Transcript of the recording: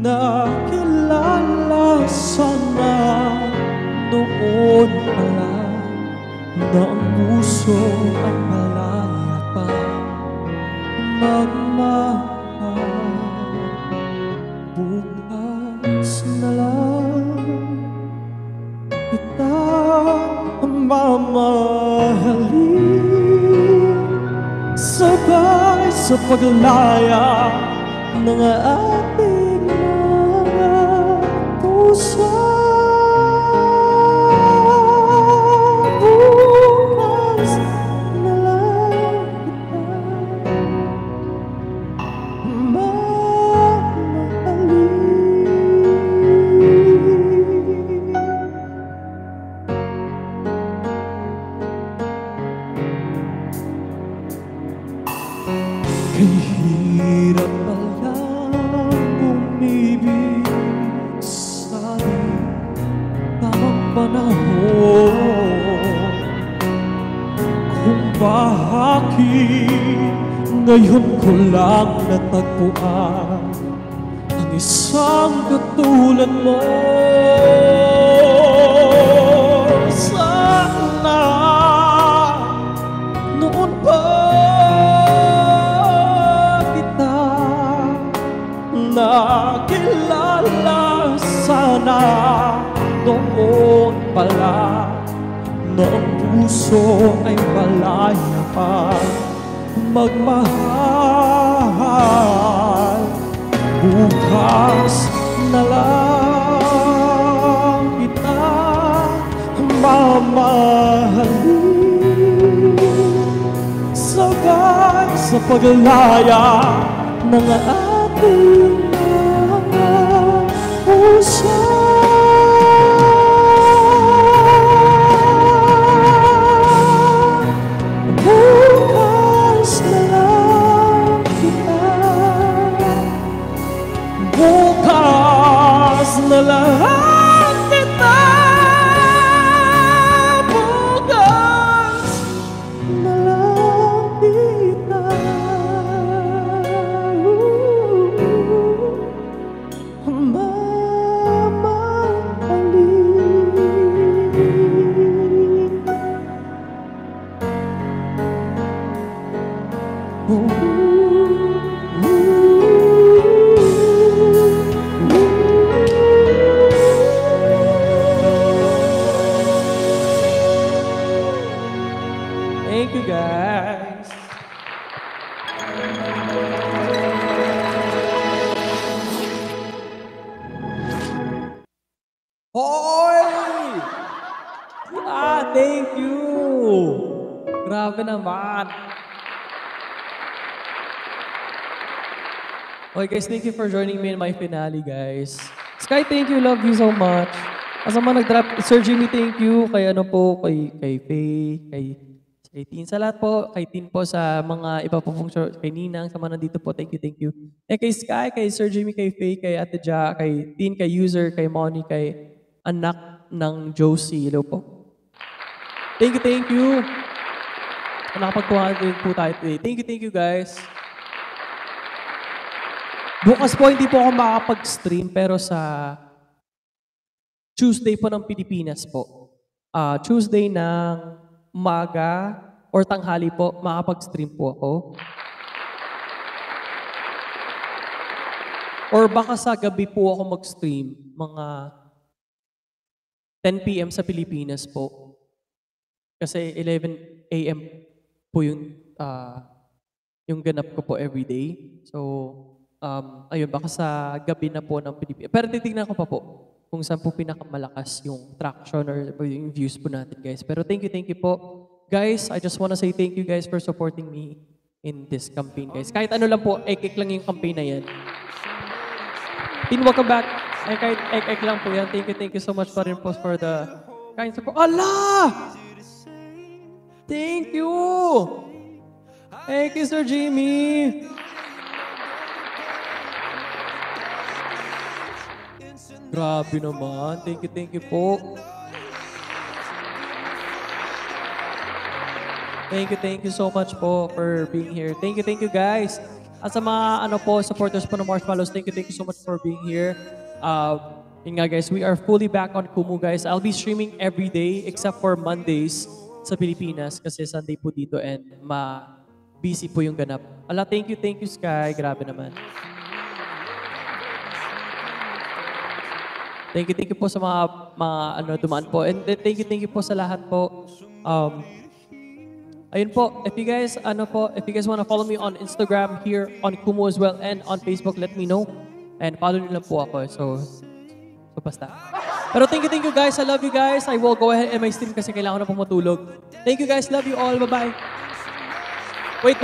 Nakilala sana noon pala na ang puso ay malaya pa magmahal. Bukas na lang kitang mamahalin, sabay sa paglaya ng ating mga puso. Bukas na lang kitang hirap palang umibig sa tamang panahon, kung bakit ngayon ko lang natagpuan ang isang katulad mo. Sana noon pa nakilala, sana noon pala na ang puso ay malaya pa magmahal. Bukas na lang kita mamahalin, sabay sa paglaya ng ating puso. Bukas na lang kita, bukas na lang kita, bukas na lang kita. Thank you, guys. Hoy! Thank you. Grabe naman. Okay, guys, thank you for joining me in my finale, guys. Sky, thank you. Love you so much. Kasama nag-drop, Sir Jimmy, thank you. Kay ano po, kay Faye, kay Tin, sa lahat po, kay Tin po sa mga iba po pong kay Ninang, sa mga nandito po, thank you, thank you. Eh, kay Sky, kay Sir Jimmy, kay Faye, kay Ate Ja, kay Tin, kay User, kay Moni, kay anak ng Josie. Hello po. Thank you, thank you. Nakapagtuwa din po tayo today. Thank you, guys. Bukas po, hindi po ako makakapag-stream, pero sa Tuesday po ng Pilipinas po. Tuesday ng umaga or tanghali po, makakapag-stream po ako. Or baka sa gabi po ako mag-stream, mga 10 p.m. sa Pilipinas po. Kasi 11 a.m. po yung ganap ko po everyday. So, ayun, baka sa gabi na po ng Pilipinas. Pero titignan ko pa po kung saan po pinakamalakas yung traction or yung views po natin, guys. Pero thank you po. Guys, I just wanna say thank you, guys, for supporting me in this campaign, guys. Kahit ano lang po, ek lang yung campaign na yan. Tin, welcome back. Ay, kahit ek lang po yan. Thank you so much pa rin po for the kind support. Allah! Thank you! Thank you, Sir Jimmy! Grabe naman. Thank you po. Thank you so much po for being here. Thank you, guys. At sa mga supporters po ng Marshmallows, thank you so much for being here. Yun nga guys, we are fully back on Kumu guys. I'll be streaming every day except for Mondays sa Pilipinas kasi Sunday po dito and busy po yung ganap. Thank you Sky. Grabe naman. Thank you po sa mga dumaan po. And thank you po sa lahat po. Ayun po, if you guys want to follow me on Instagram here on Kumu as well and on Facebook, let me know. And follow niyo lang po ako. So basta. Pero thank you guys. I love you guys. I will go ahead and my stream kasi kailangan ko na pong matulog. Thank you guys. Love you all. Bye-bye. Wait,